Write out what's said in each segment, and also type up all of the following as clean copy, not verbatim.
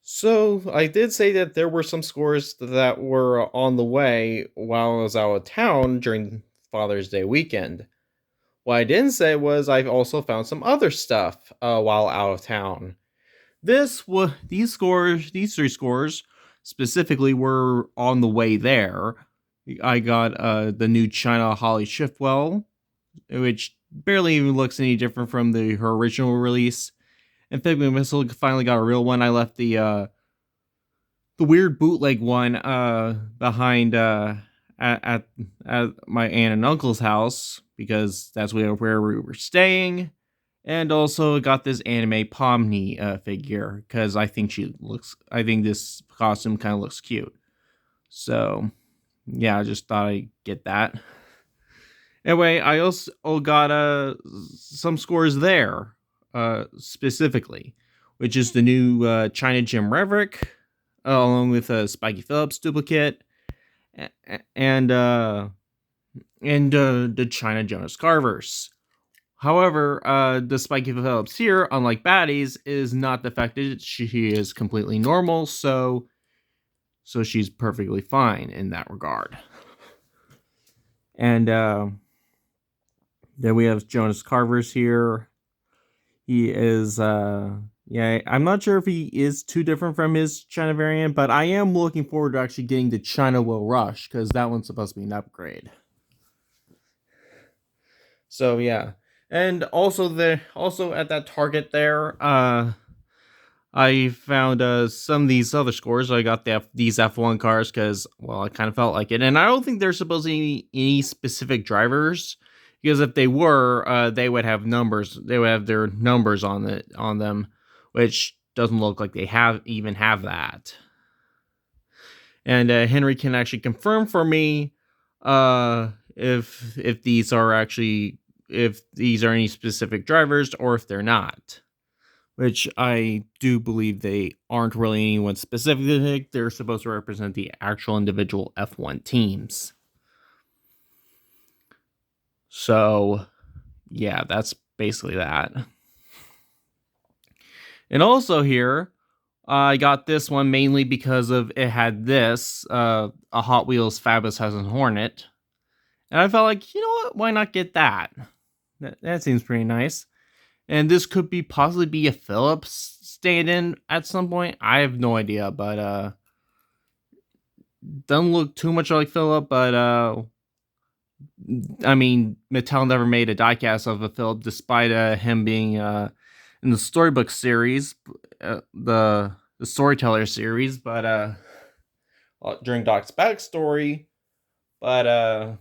So I did say that there were some scores that were on the way while I was out of town during Father's Day weekend. What I didn't say was I also found some other stuff while out of town. These three scores specifically were on the way there. I got the new China Holly Shiftwell, which barely even looks any different from her original release. And Figment Missile finally got a real one. I left the weird bootleg one behind at my aunt and uncle's house because that's where we were staying, and also got this anime Pomni figure because I think this costume kind of looks cute. So yeah, I just thought I'd get that. Anyway, I also got some scores there specifically, which is the new China Jim Reverick, along with a Spiky Phillips duplicate, and the China Jonas Carvers. However, the Spiky Phillips here, unlike Baddies, is not defected. She is completely normal, so she's perfectly fine in that regard. And then we have Jonas Carvers here. He is yeah, I'm not sure if he is too different from his China variant, but I am looking forward to actually getting the China Will Rush, because that one's supposed to be an upgrade. So yeah. And also at that Target there, I found some of these other scores. I got these F1 cars because, well, I kind of felt like it. And I don't think they're supposed to be any specific drivers, because if they were, they would have numbers. They would have their numbers on them, which doesn't look like they even have that. And Henry can actually confirm for me if these are any specific drivers or if they're not. Which I do believe they aren't really anyone specific. They're supposed to represent the actual individual F1 teams. So, yeah, that's basically that. And also here, I got this one mainly because of it had this, a Hot Wheels Fabulous Hudson Hornet. And I felt like, you know what, why not get that? That seems pretty nice. And this could possibly be a Phillips stand-in at some point. I have no idea, but doesn't look too much like Philip, but I mean, Mattel never made a diecast of a Philip, despite him being in the Storybook series, the Storyteller series, but during Doc's backstory. But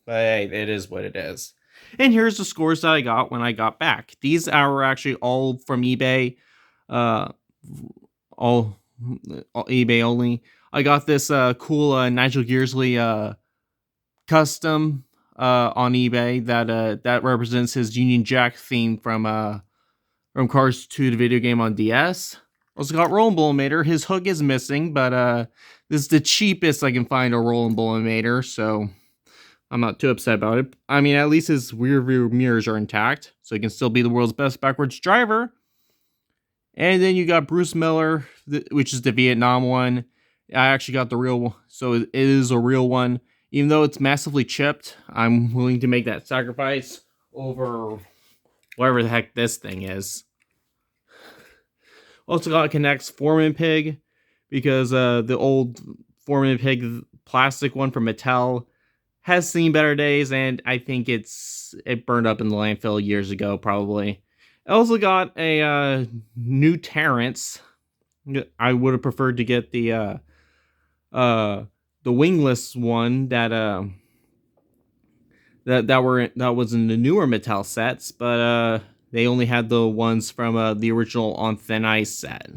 hey, it is what it is. And here's the scores that I got when I got back. These are actually all from eBay. All eBay only. I got this cool Nigel Gearsley custom on eBay that represents his Union Jack theme from Cars 2, the video game on DS. Also got Roland Bullimator. His hook is missing, but this is the cheapest I can find a Roland Bullimator, so I'm not too upset about it. I mean, at least his rear view mirrors are intact, so he can still be the world's best backwards driver. And then you got Bruce Miller, which is the Vietnam one. I actually got the real one, so it is a real one. Even though it's massively chipped, I'm willing to make that sacrifice over whatever the heck this thing is. Also got Connect's Foreman Pig, because the old Foreman Pig plastic one from Mattel has seen better days, and I think it burned up in the landfill years ago, probably. I also got a new Terrence. I would have preferred to get the wingless one that was in the newer Mattel sets, but they only had the ones from the original On Thin Ice set,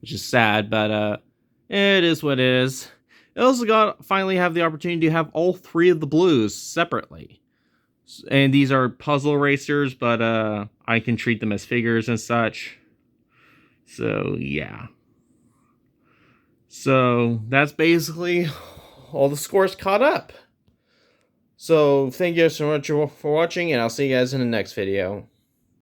which is sad, but it is what it is. I also finally have the opportunity to have all three of the blues separately. And these are puzzle racers, but I can treat them as figures and such. So, yeah. So, that's basically all the scores caught up. So, thank you so much for watching, and I'll see you guys in the next video.